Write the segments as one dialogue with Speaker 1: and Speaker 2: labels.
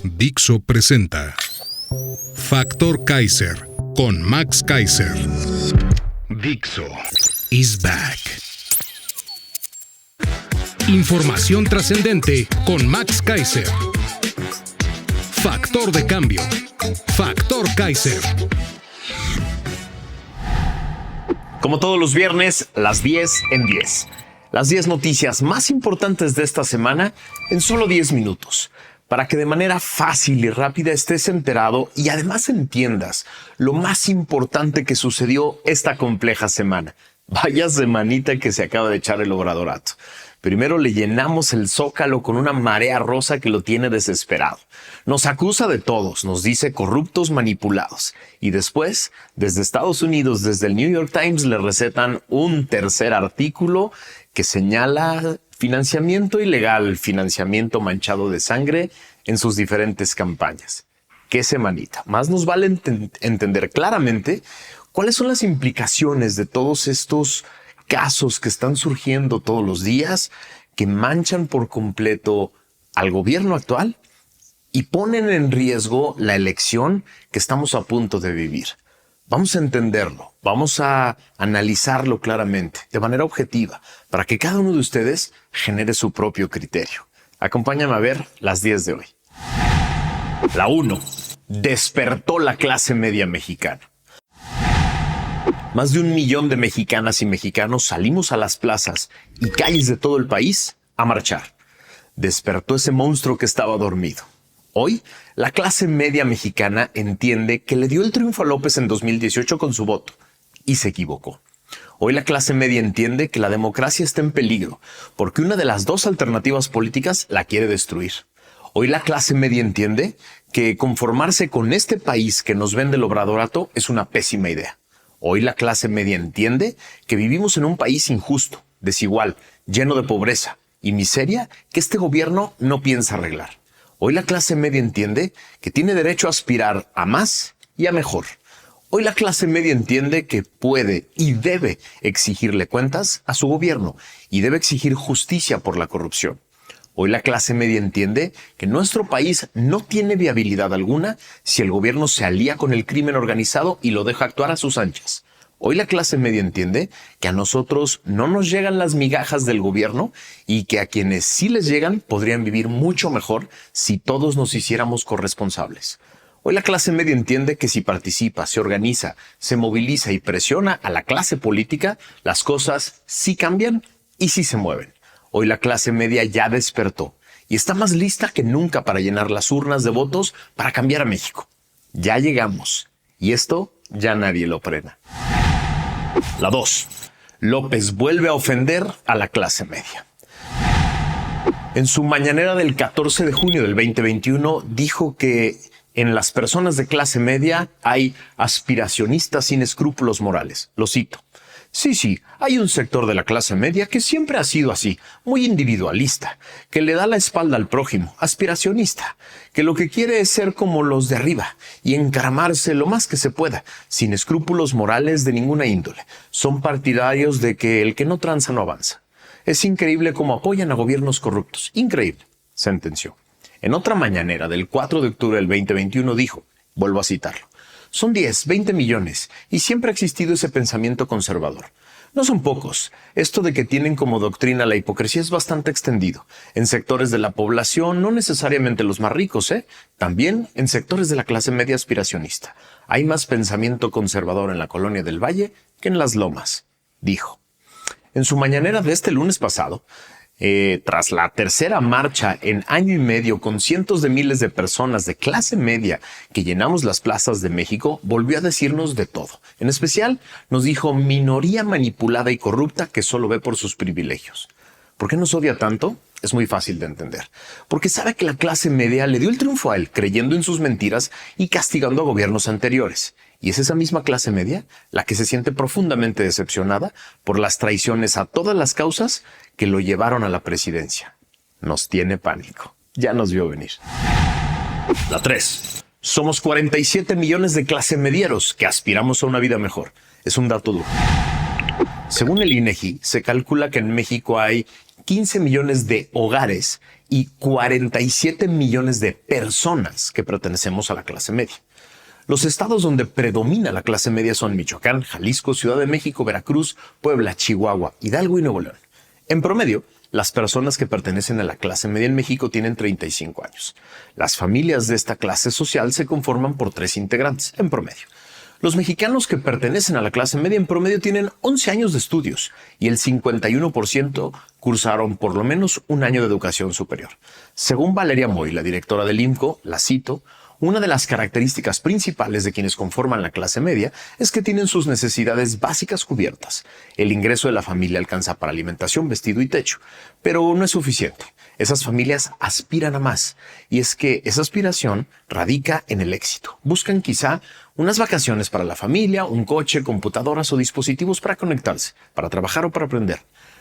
Speaker 1: Dixo presenta Factor Kaiser con Max Kaiser. Dixo is back. Información trascendente con Max Kaiser. Factor de cambio. Factor Kaiser.
Speaker 2: Como todos los viernes, las 10 en 10. Las 10 noticias más importantes de esta semana en solo 10 minutos. Para que de manera fácil y rápida estés enterado y además entiendas lo más importante que sucedió esta compleja semana. Vaya semanita que se acaba de echar el Obradorato. Primero le llenamos el Zócalo con una marea rosa que lo tiene desesperado. Nos acusa de todos, nos dice corruptos manipulados. Y después, desde Estados Unidos, desde el New York Times, le recetan un tercer artículo que señala financiamiento ilegal, financiamiento manchado de sangre en sus diferentes campañas. ¡Qué semanita! Más nos vale entender claramente cuáles son las implicaciones de todos estos casos que están surgiendo todos los días, que manchan por completo al gobierno actual y ponen en riesgo la elección que estamos a punto de vivir. Vamos a entenderlo, vamos a analizarlo claramente, de manera objetiva, para que cada uno de ustedes genere su propio criterio. Acompáñame a ver las 10 de hoy. La 1. Despertó la clase media mexicana. Más de 1 millón de mexicanas y mexicanos salimos a las plazas y calles de todo el país a marchar. Despertó ese monstruo que estaba dormido. Hoy, la clase media mexicana entiende que le dio el triunfo a López en 2018 con su voto y se equivocó. Hoy la clase media entiende que la democracia está en peligro porque una de las dos alternativas políticas la quiere destruir. Hoy la clase media entiende que conformarse con este país que nos vende el Obradorato es una pésima idea. Hoy la clase media entiende que vivimos en un país injusto, desigual, lleno de pobreza y miseria que este gobierno no piensa arreglar. Hoy la clase media entiende que tiene derecho a aspirar a más y a mejor. Hoy la clase media entiende que puede y debe exigirle cuentas a su gobierno y debe exigir justicia por la corrupción. Hoy la clase media entiende que nuestro país no tiene viabilidad alguna si el gobierno se alía con el crimen organizado y lo deja actuar a sus anchas. Hoy la clase media entiende que a nosotros no nos llegan las migajas del gobierno y que a quienes sí les llegan podrían vivir mucho mejor si todos nos hiciéramos corresponsables. Hoy la clase media entiende que si participa, se organiza, se moviliza y presiona a la clase política, las cosas sí cambian y sí se mueven. Hoy la clase media ya despertó y está más lista que nunca para llenar las urnas de votos para cambiar a México. Ya llegamos y esto ya nadie lo frena. La 2. López vuelve a ofender a la clase media. En su mañanera del 14 de junio del 2021 dijo que en las personas de clase media hay aspiracionistas sin escrúpulos morales. Lo cito. Sí, hay un sector de la clase media que siempre ha sido así, muy individualista, que le da la espalda al prójimo, aspiracionista, que lo que quiere es ser como los de arriba y encaramarse lo más que se pueda, sin escrúpulos morales de ninguna índole. Son partidarios de que el que no tranza no avanza. Es increíble cómo apoyan a gobiernos corruptos. Increíble, sentenció. En otra mañanera del 4 de octubre del 2021 dijo, vuelvo a citarlo, son 10, 20 millones y siempre ha existido ese pensamiento conservador. No son pocos. Esto de que tienen como doctrina la hipocresía es bastante extendido. En sectores de la población, no necesariamente los más ricos, también en sectores de la clase media aspiracionista. Hay más pensamiento conservador en la Colonia del Valle que en las Lomas, dijo. En su mañanera de este lunes pasado, tras la tercera marcha en año y medio con cientos de miles de personas de clase media que llenamos las plazas de México, volvió a decirnos de todo. En especial, nos dijo minoría manipulada y corrupta que solo ve por sus privilegios. ¿Por qué nos odia tanto? Es muy fácil de entender. Porque sabe que la clase media le dio el triunfo a él, creyendo en sus mentiras y castigando a gobiernos anteriores. Y es esa misma clase media la que se siente profundamente decepcionada por las traiciones a todas las causas que lo llevaron a la presidencia. Nos tiene pánico. Ya nos vio venir. La 3. Somos 47 millones de clase medieros que aspiramos a una vida mejor. Es un dato duro. Según el INEGI, se calcula que en México hay 15 millones de hogares y 47 millones de personas que pertenecemos a la clase media. Los estados donde predomina la clase media son Michoacán, Jalisco, Ciudad de México, Veracruz, Puebla, Chihuahua, Hidalgo y Nuevo León. En promedio, las personas que pertenecen a la clase media en México tienen 35 años. Las familias de esta clase social se conforman por 3 integrantes, en promedio. Los mexicanos que pertenecen a la clase media en promedio tienen 11 años de estudios y el 51% cursaron por lo menos un año de educación superior. Según Valeria Moy, la directora del IMCO, la cito, una de las características principales de quienes conforman la clase media es que tienen sus necesidades básicas cubiertas. El ingreso de la familia alcanza para alimentación, vestido y techo, pero no es suficiente. Esas familias aspiran a más, y es que esa aspiración radica en el éxito. Buscan quizá unas vacaciones para la familia, un coche, computadoras o dispositivos para conectarse, para trabajar o para aprender.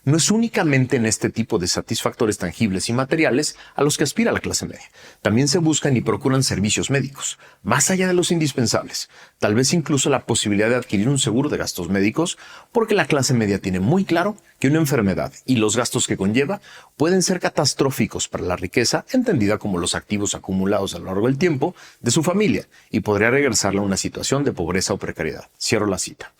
Speaker 2: No es únicamente en este tipo de satisfactores tangibles y materiales a los que aspira la clase media. También se buscan y procuran servicios médicos, más allá de los indispensables. Tal vez incluso la posibilidad de adquirir un seguro de gastos médicos, porque la clase media tiene muy claro que una enfermedad y los gastos que conlleva pueden ser catastróficos para la riqueza, entendida como los activos acumulados a lo largo del tiempo de su familia, y podría regresarla a una situación de pobreza o precariedad. Cierro la cita.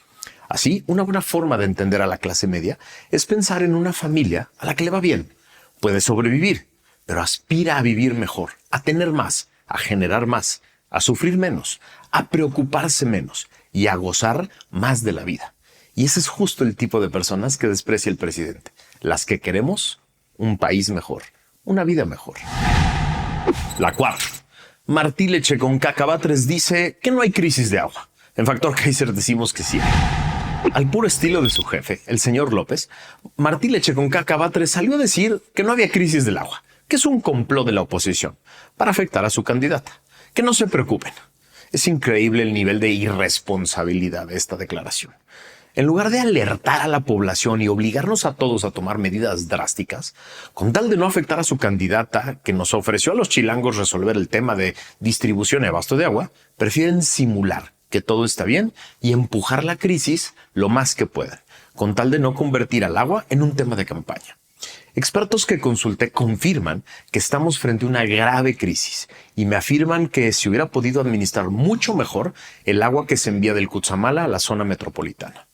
Speaker 2: Así, una buena forma de entender a la clase media es pensar en una familia a la que le va bien. Puede sobrevivir, pero aspira a vivir mejor, a tener más, a generar más, a sufrir menos, a preocuparse menos y a gozar más de la vida. Y ese es justo el tipo de personas que desprecia el presidente. Las que queremos un país mejor, una vida mejor. La 4. Martí Leche con Cacabatres dice que no hay crisis de agua. En Factor Kaiser decimos que sí. Al puro estilo de su jefe, el señor López, Martí Leche con Cacabatres salió a decir que no había crisis del agua, que es un complot de la oposición para afectar a su candidata. Que no se preocupen. Es increíble el nivel de irresponsabilidad de esta declaración. En lugar de alertar a la población y obligarnos a todos a tomar medidas drásticas, con tal de no afectar a su candidata, que nos ofreció a los chilangos resolver el tema de distribución y abasto de agua, prefieren simular que todo está bien y empujar la crisis lo más que puedan, con tal de no convertir al agua en un tema de campaña. Expertos que consulté confirman que estamos frente a una grave crisis y me afirman que se hubiera podido administrar mucho mejor el agua que se envía del Cutzamala a la zona metropolitana.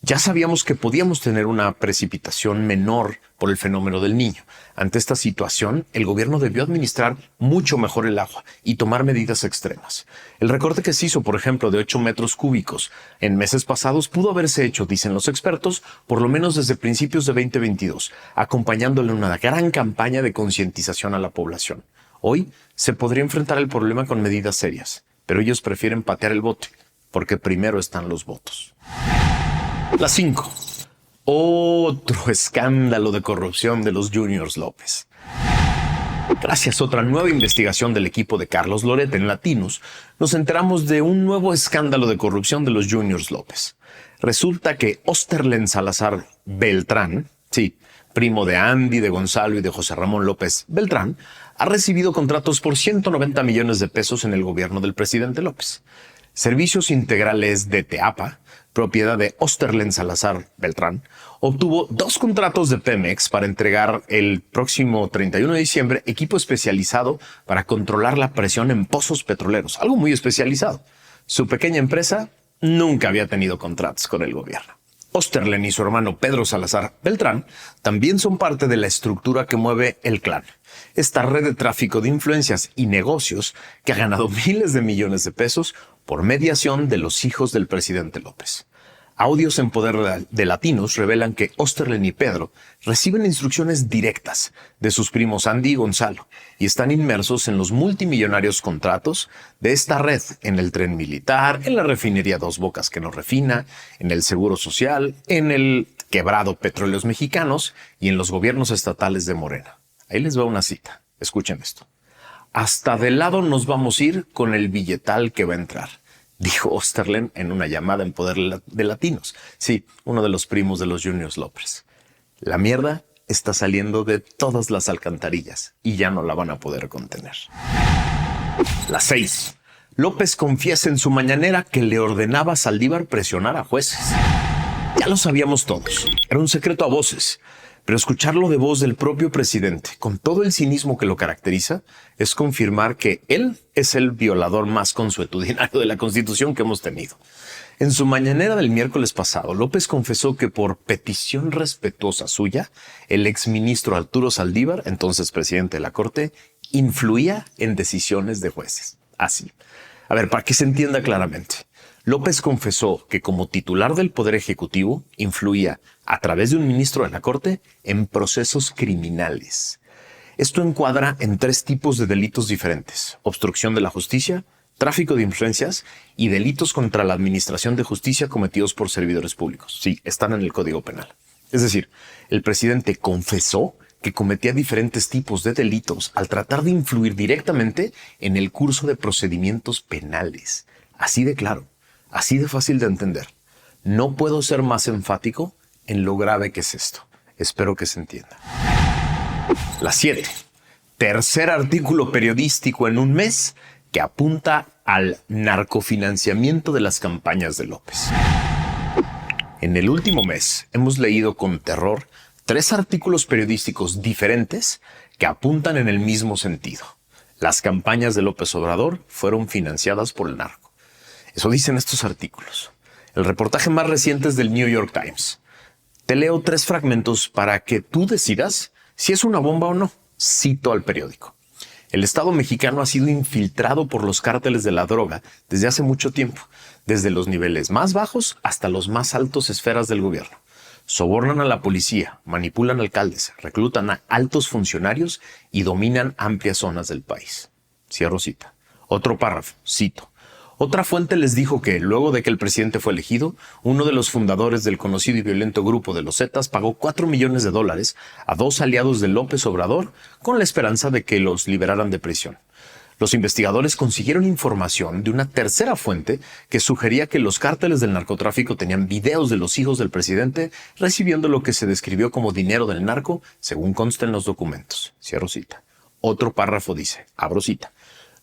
Speaker 2: Ya sabíamos que podíamos tener una precipitación menor por el fenómeno del Niño. Ante esta situación, el gobierno debió administrar mucho mejor el agua y tomar medidas extremas. El recorte que se hizo, por ejemplo, de 8 metros cúbicos en meses pasados pudo haberse hecho, dicen los expertos, por lo menos desde principios de 2022, acompañándole una gran campaña de concientización a la población. Hoy se podría enfrentar el problema con medidas serias, pero ellos prefieren patear el bote, porque primero están los votos. La 5. Otro escándalo de corrupción de los Juniors López. Gracias a otra nueva investigación del equipo de Carlos Loret en Latinos, nos enteramos de un nuevo escándalo de corrupción de los Juniors López. Resulta que Osterlen Salazar Beltrán, sí, primo de Andy, de Gonzalo y de José Ramón López Beltrán, ha recibido contratos por 190 millones de pesos en el gobierno del presidente López. Servicios Integrales de Teapa, propiedad de Osterlen Salazar Beltrán, obtuvo 2 contratos de Pemex para entregar el próximo 31 de diciembre equipo especializado para controlar la presión en pozos petroleros, algo muy especializado. Su pequeña empresa nunca había tenido contratos con el gobierno. Osterlen y su hermano Pedro Salazar Beltrán también son parte de la estructura que mueve el clan, esta red de tráfico de influencias y negocios que ha ganado miles de millones de pesos por mediación de los hijos del presidente López. Audios en poder de Latinos revelan que Osterlen y Pedro reciben instrucciones directas de sus primos Andy y Gonzalo y están inmersos en los multimillonarios contratos de esta red en el tren militar, en la refinería Dos Bocas que nos refina, en el Seguro Social, en el quebrado Petróleos Mexicanos y en los gobiernos estatales de Morena. Ahí les va una cita. Escuchen esto. Hasta de lado nos vamos a ir con el billetal que va a entrar, dijo Osterlen en una llamada en poder de Latinos. Sí, uno de los primos de los Juniors López. La mierda está saliendo de todas las alcantarillas y ya no la van a poder contener. La 6. López confiesa en su mañanera que le ordenaba a Saldívar presionar a jueces. Ya lo sabíamos todos. Era un secreto a voces. Pero escucharlo de voz del propio presidente, con todo el cinismo que lo caracteriza, es confirmar que él es el violador más consuetudinario de la Constitución que hemos tenido. En su mañanera del miércoles pasado, López confesó que por petición respetuosa suya, el exministro Arturo Saldívar, entonces presidente de la Corte, influía en decisiones de jueces. Así. A ver, para que se entienda claramente. López confesó que como titular del Poder Ejecutivo influía a través de un ministro de la Corte en procesos criminales. Esto encuadra en 3 tipos de delitos diferentes: obstrucción de la justicia, tráfico de influencias y delitos contra la administración de justicia cometidos por servidores públicos. Sí, están en el Código Penal. Es decir, el presidente confesó que cometía diferentes tipos de delitos al tratar de influir directamente en el curso de procedimientos penales. Así de claro. Así de fácil de entender. No puedo ser más enfático en lo grave que es esto. Espero que se entienda. La 7. Tercer artículo periodístico en un mes que apunta al narcofinanciamiento de las campañas de López. En el último mes hemos leído con terror 3 artículos periodísticos diferentes que apuntan en el mismo sentido. Las campañas de López Obrador fueron financiadas por el narco. Eso dicen estos artículos. El reportaje más reciente es del New York Times. Te leo 3 fragmentos para que tú decidas si es una bomba o no. Cito al periódico. El Estado mexicano ha sido infiltrado por los cárteles de la droga desde hace mucho tiempo, desde los niveles más bajos hasta los más altos esferas del gobierno. Sobornan a la policía, manipulan alcaldes, reclutan a altos funcionarios y dominan amplias zonas del país. Cierro cita. Otro párrafo, cito. Otra fuente les dijo que, luego de que el presidente fue elegido, uno de los fundadores del conocido y violento grupo de los Zetas pagó $4 millones a 2 aliados de López Obrador con la esperanza de que los liberaran de prisión. Los investigadores consiguieron información de una tercera fuente que sugería que los cárteles del narcotráfico tenían videos de los hijos del presidente recibiendo lo que se describió como dinero del narco, según consta en los documentos. Cierro cita. Otro párrafo dice, abro cita.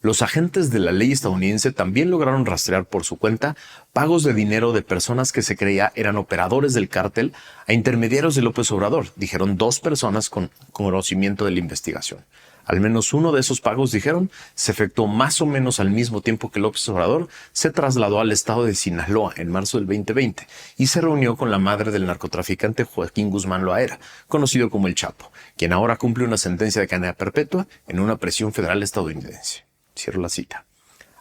Speaker 2: Los agentes de la ley estadounidense también lograron rastrear por su cuenta pagos de dinero de personas que se creía eran operadores del cártel a intermediarios de López Obrador, dijeron 2 personas con conocimiento de la investigación. Al menos uno de esos pagos, dijeron, se efectuó más o menos al mismo tiempo que López Obrador se trasladó al estado de Sinaloa en marzo del 2020 y se reunió con la madre del narcotraficante Joaquín Guzmán Loaera, conocido como El Chapo, quien ahora cumple una sentencia de cadena perpetua en una prisión federal estadounidense. Cierro la cita.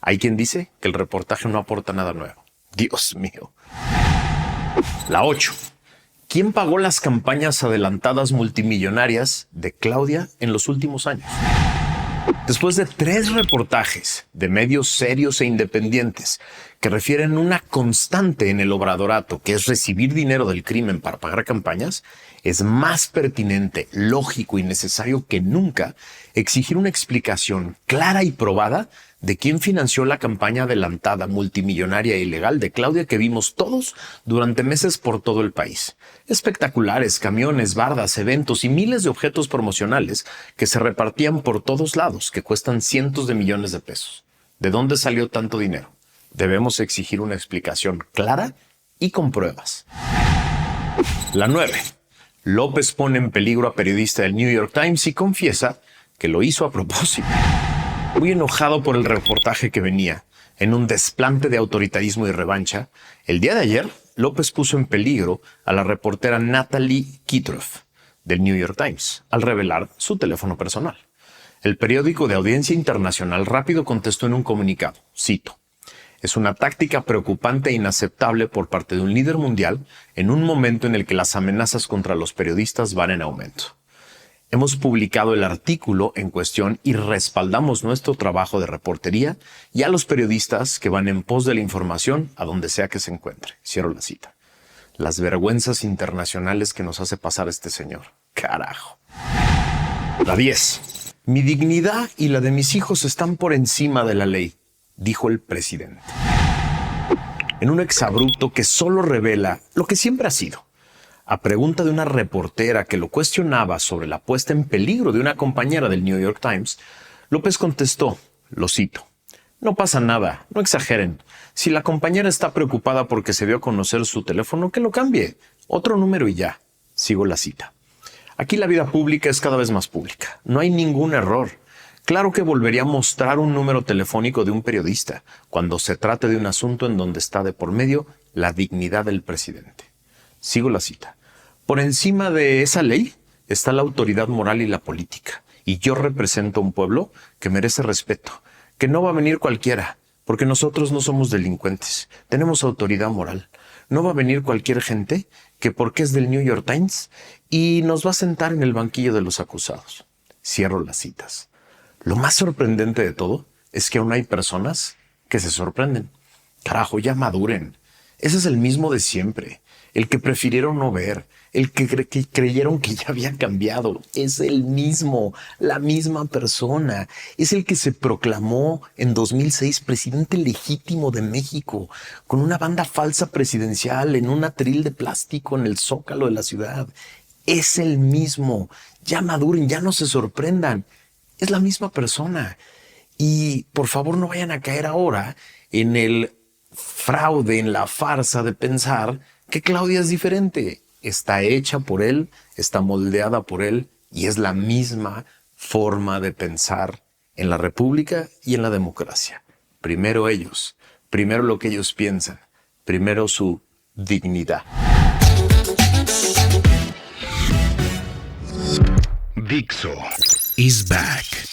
Speaker 2: Hay quien dice que el reportaje no aporta nada nuevo. Dios mío. La 8. ¿Quién pagó las campañas adelantadas multimillonarias de Claudia en los últimos años? Después de 3 reportajes de medios serios e independientes que refieren una constante en el obradorato, que es recibir dinero del crimen para pagar campañas, es más pertinente, lógico y necesario que nunca exigir una explicación clara y probada de quién financió la campaña adelantada, multimillonaria e ilegal de Claudia que vimos todos durante meses por todo el país. Espectaculares, camiones, bardas, eventos y miles de objetos promocionales que se repartían por todos lados, que cuestan cientos de millones de pesos. ¿De dónde salió tanto dinero? Debemos exigir una explicación clara y con pruebas. La 9. López pone en peligro a periodista del New York Times y confiesa que lo hizo a propósito. Muy enojado por el reportaje que venía en un desplante de autoritarismo y revancha, el día de ayer López puso en peligro a la reportera Natalie Kitroff del New York Times al revelar su teléfono personal. El periódico de audiencia internacional rápido contestó en un comunicado, cito, es una táctica preocupante e inaceptable por parte de un líder mundial en un momento en el que las amenazas contra los periodistas van en aumento. Hemos publicado el artículo en cuestión y respaldamos nuestro trabajo de reportería y a los periodistas que van en pos de la información a donde sea que se encuentre. Cierro la cita. Las vergüenzas internacionales que nos hace pasar este señor. Carajo. La 10. Mi dignidad y la de mis hijos están por encima de la ley, dijo el presidente. En un exabrupto que solo revela lo que siempre ha sido. A pregunta de una reportera que lo cuestionaba sobre la puesta en peligro de una compañera del New York Times, López contestó, lo cito, no pasa nada, no exageren. Si la compañera está preocupada porque se dio a conocer su teléfono, que lo cambie. Otro número y ya. Sigo la cita. Aquí la vida pública es cada vez más pública. No hay ningún error. Claro que volvería a mostrar un número telefónico de un periodista cuando se trate de un asunto en donde está de por medio la dignidad del presidente. Sigo la cita. Por encima de esa ley está la autoridad moral y la política. Y yo represento a un pueblo que merece respeto, que no va a venir cualquiera, porque nosotros no somos delincuentes, tenemos autoridad moral. No va a venir cualquier gente que porque es del New York Times y nos va a sentar en el banquillo de los acusados. Cierro las citas. Lo más sorprendente de todo es que aún hay personas que se sorprenden. Carajo, ya maduren. Ese es el mismo de siempre. El que prefirieron no ver, el que creyeron que ya había cambiado, es el mismo, la misma persona. Es el que se proclamó en 2006 presidente legítimo de México, con una banda falsa presidencial en un atril de plástico en el zócalo de la ciudad. Es el mismo. Ya maduren, ya no se sorprendan. Es la misma persona. Y por favor no vayan a caer ahora en el fraude, en la farsa de pensar que Claudia es diferente. Está hecha por él, está moldeada por él y es la misma forma de pensar en la República y en la democracia. Primero ellos, primero lo que ellos piensan, primero su dignidad.
Speaker 1: Dixo is back.